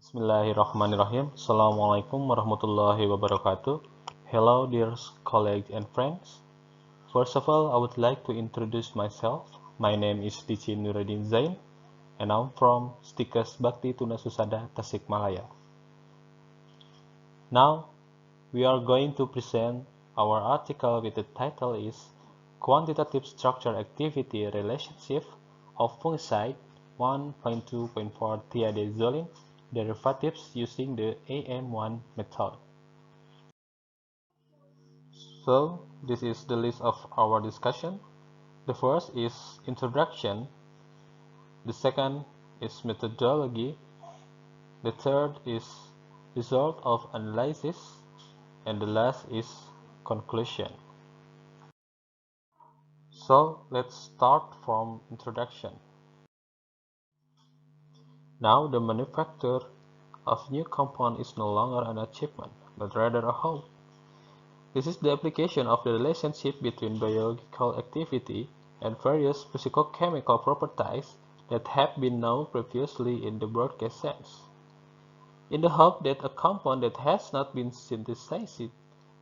Bismillahirrahmanirrahim. Assalamualaikum warahmatullahi wabarakatuh. Hello, dear colleagues and friends. First of all, I would like to introduce myself. My name is Dici Nuruddin Zain, and I'm from Stikers Bakti Tuna Susada, Tasikmalaya. Now, we are going to present our article with the title is Quantitative Structure Activity Relationship of Fungicide 1.2.4 Thiazolin derivatives using the AM1 method. So, this is the list of our discussion. The first is introduction, the second is methodology, the third is result of analysis, and the last is conclusion. So, let's start from introduction. Now, the manufacture of new compound is no longer an achievement, but rather a hope. This is the application of the relationship between biological activity and various physicochemical properties that have been known previously in the broadest sense, in the hope that a compound that has not been synthesized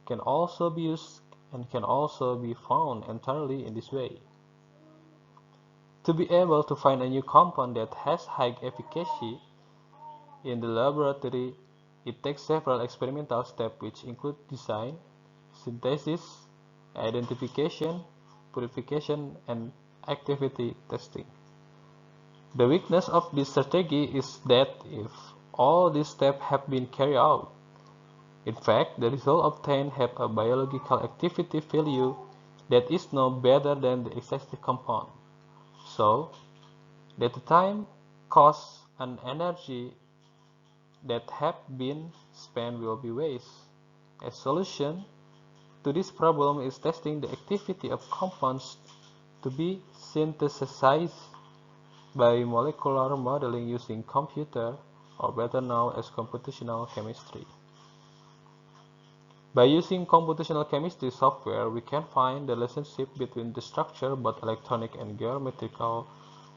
can also be used and can also be found entirely in this way. To be able to find a new compound that has high efficacy in the laboratory, it takes several experimental steps which include design, synthesis, identification, purification, and activity testing. The weakness of this strategy is that if all these steps have been carried out, in fact, the result obtained have a biological activity value that is no better than the existing compound. So, that the time, cost, and energy that have been spent will be waste. A solution to this problem is testing the activity of compounds to be synthesized by molecular modeling using computer, or better known as computational chemistry. By using computational chemistry software, we can find the relationship between the structure, both electronic and geometrical,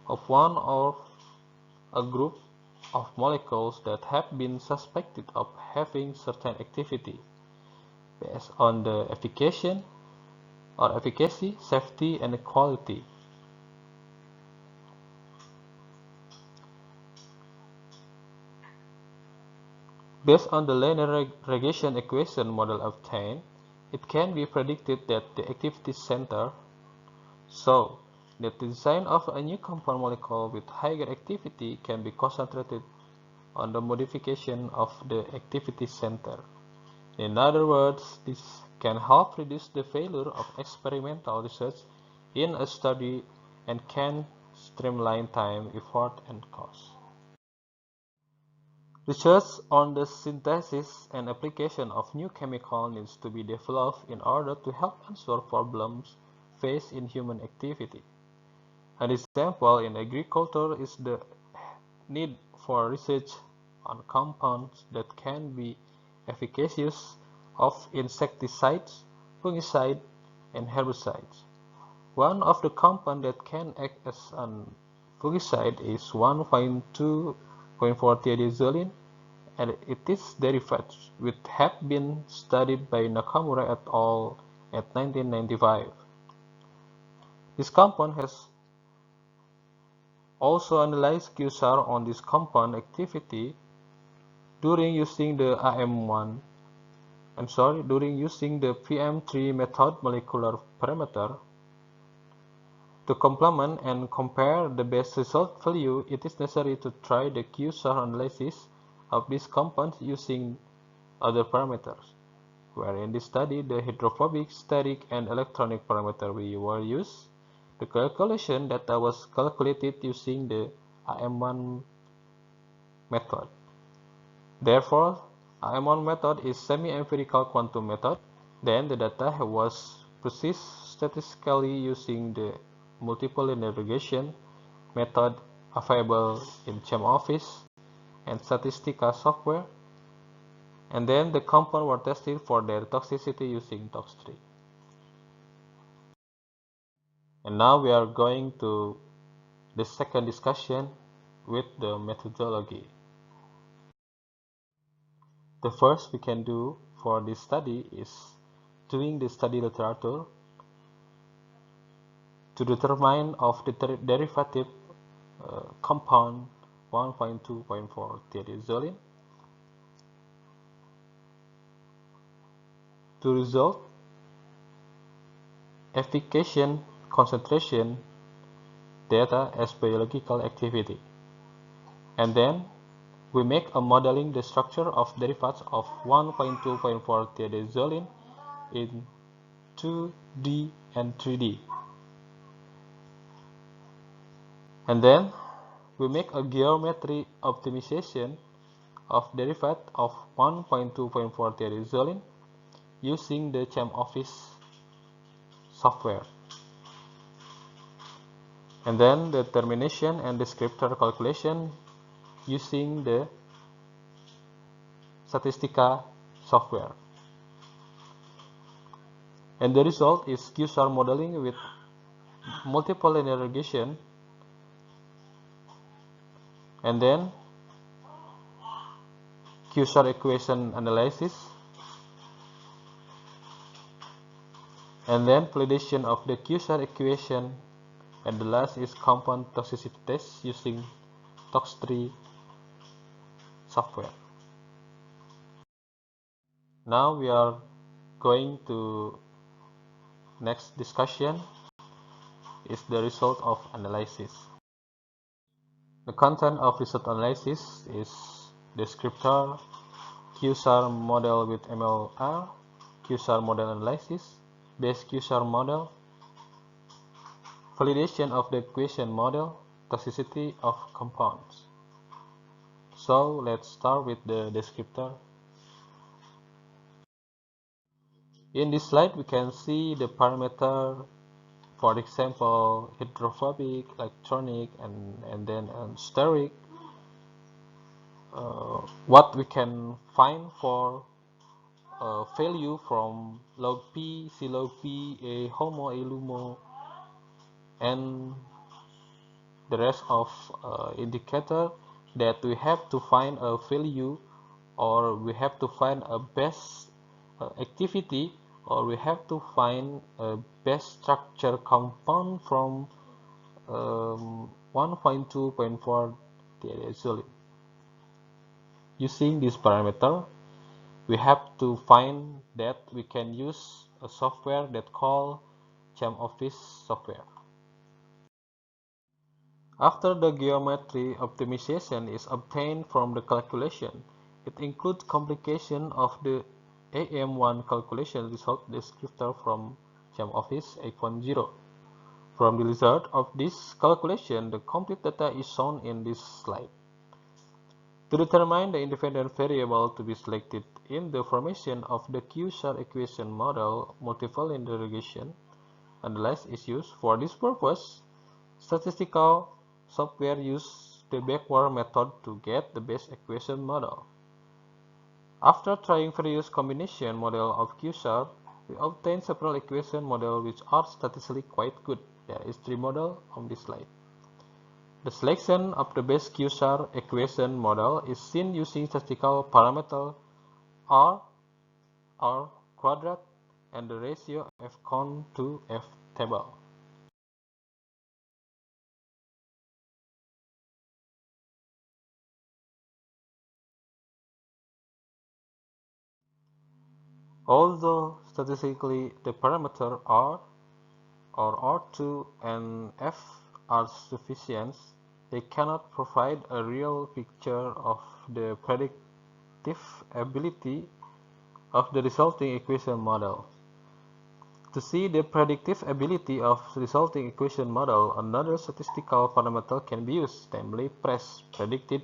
of one or a group of molecules that have been suspected of having certain activity, based on the efficacy, safety, and quality. Based on the linear regression equation model obtained, it can be predicted that the activity center, so that the design of a new compound molecule with higher activity can be concentrated on the modification of the activity center. In other words, this can help reduce the failure of experimental research in a study and can streamline time, effort, and cost. Research on the synthesis and application of new chemicals needs to be developed in order to help answer problems faced in human activity. An example in agriculture is the need for research on compounds that can be efficacious of insecticides, fungicides, and herbicides. One of the compounds that can act as an fungicide is 1.2.4-thiazolin, and its derivatives, which have been studied by Nakamura et al. In 1995. This compound has also analyzed QSAR on this compound activity during using the PM3 method molecular parameter. To complement and compare the best result value, it is necessary to try the QSAR analysis of these compounds using other parameters, where in this study the hydrophobic, static, and electronic parameter were used. The calculation data was calculated using the AM1 method. Therefore, AM1 method is semi-empirical quantum method. Then the data was processed statistically using the multiple linear regression method available in ChemOffice and Statistica software, and then the compounds were tested for their toxicity using TOX3. And now we are going to the second discussion with the methodology. The first we can do for this study is doing the study literature to determine of the derivative compound 1.2.4 thiazolidine. To result efficacious concentration data as biological activity, and then we make a modeling the structure of derivatives of 1.2.4 thiazolidine in 2D and 3D, and then we make a geometry optimization of derivative of 1.2.4 thiazolidine using the ChemOffice software, and then the termination and descriptor calculation using the Statistica software. And the result is QSAR modeling with multiple linear regression, and then QSAR equation analysis, and then validation of the QSAR equation, and the last is compound toxicity test using TOX3 software. Now we are going to next discussion is the result of analysis. The content of result analysis is descriptor, QSAR model with MLR, QSAR model analysis, base QSAR model, validation of the equation model, toxicity of compounds. So let's start with the descriptor. In this slide we can see the parameter, for example hydrophobic, electronic, and then steric. What we can find for value from log P, C log P, A HOMO, A LUMO, and the rest of indicator, that we have to find a value, or we have to find a best activity, or we have to find a best structure compound from 1.2.4 thiazolidine. Using this parameter, we have to find that we can use a software that called ChemOffice software. After the geometry optimization is obtained from the calculation, it includes complication of the AM1 calculation result descriptor from ChemOffice 8.0. From the result of this calculation, the complete data is shown in this slide. To determine the independent variable to be selected in the formation of the QSAR equation model, multiple linear regression analysis is used. For this purpose, statistical software use the backward method to get the best equation model. After trying various combination model of QSAR, we obtain several equation models which are statistically quite good. There is 3 models on this slide. The selection of the best QSAR equation model is seen using statistical parameter R quadrat and the ratio F_con to F table. Although statistically the parameter R or R2 and F are sufficient, they cannot provide a real picture of the predictive ability of the resulting equation model. To see the predictive ability of the resulting equation model, another statistical parameter can be used, namely PRESS, predicted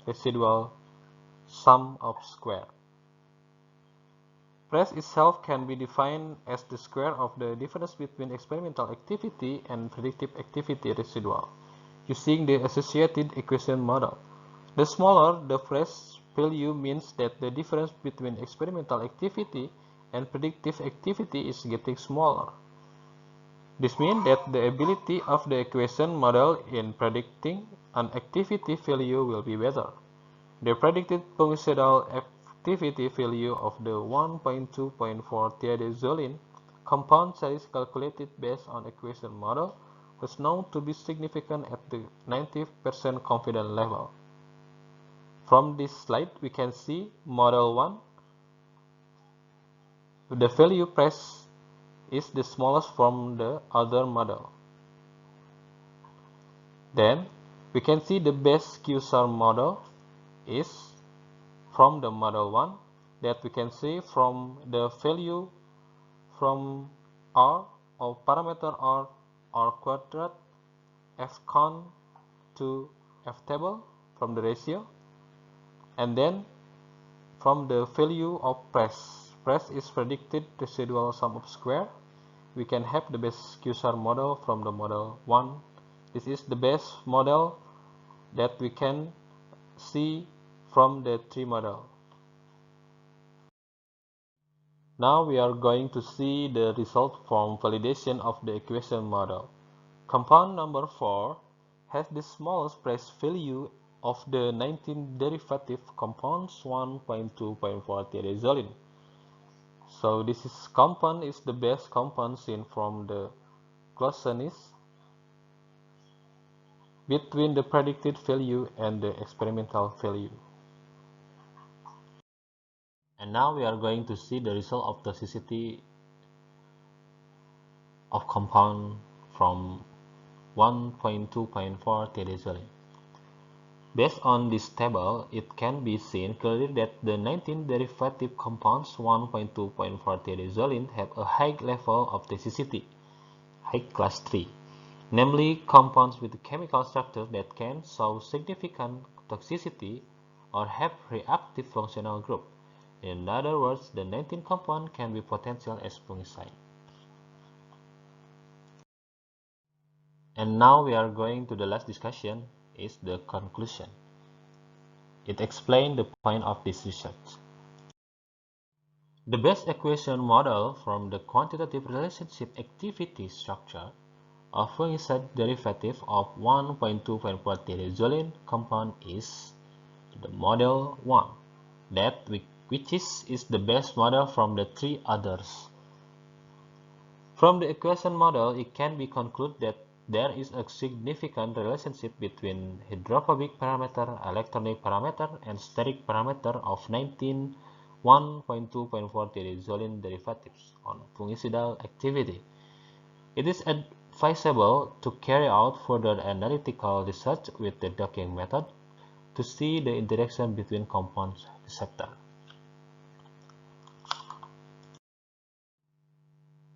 residual sum of square. PRESS itself can be defined as the square of the difference between experimental activity and predictive activity residual, using the associated equation model. The smaller the PRESS value means that the difference between experimental activity and predictive activity is getting smaller. This means that the ability of the equation model in predicting an activity value will be better. The predicted polycidal activity value of the 1.2.4 thiazoline compound that is calculated based on equation model was known to be significant at the 90% confidence level. From this slide, we can see model 1. The value pressed is the smallest from the other model. Then, we can see the best QSAR model is from the model 1 that we can see from the value from R or parameter R quadrat F count to F table from the ratio, and then from the value of press is predicted residual sum of square. We can have the best QSAR model from the model 1. This is the best model that we can see from the 3 model. Now we are going to see the result from validation of the equation model. Compound number 4 has the smallest press value of the 19 derivative compounds 1.2.4 thiazoline. So this compound is the best compound seen from the closeness between the predicted value and the experimental value. And now we are going to see the result of toxicity of compound from 1.2.4 thiazoline. Based on this table, it can be seen clearly that the 19 derivative compounds 1.2.4 thiazoline have a high level of toxicity, high class 3, namely compounds with chemical structure that can show significant toxicity or have reactive functional group. In other words, the 19 compound can be potential as fungicide. And now we are going to the last discussion, is the conclusion. It explains the point of this research. The best equation model from the quantitative relationship activity structure of fungicide derivative of 1.2.4 thiazoline compound is the model 1, which is the best model from the 3 others. From the equation model, it can be concluded that there is a significant relationship between hydrophobic parameter, electronic parameter, and steric parameter of 19 1.2.4 thiazoline derivatives on fungicidal activity. It is advisable to carry out further analytical research with the docking method to see the interaction between compounds receptor.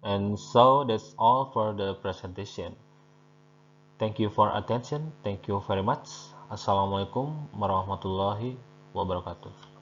And so that's all for the presentation. Thank you for attention. Thank you very much. Assalamualaikum warahmatullahi wabarakatuh.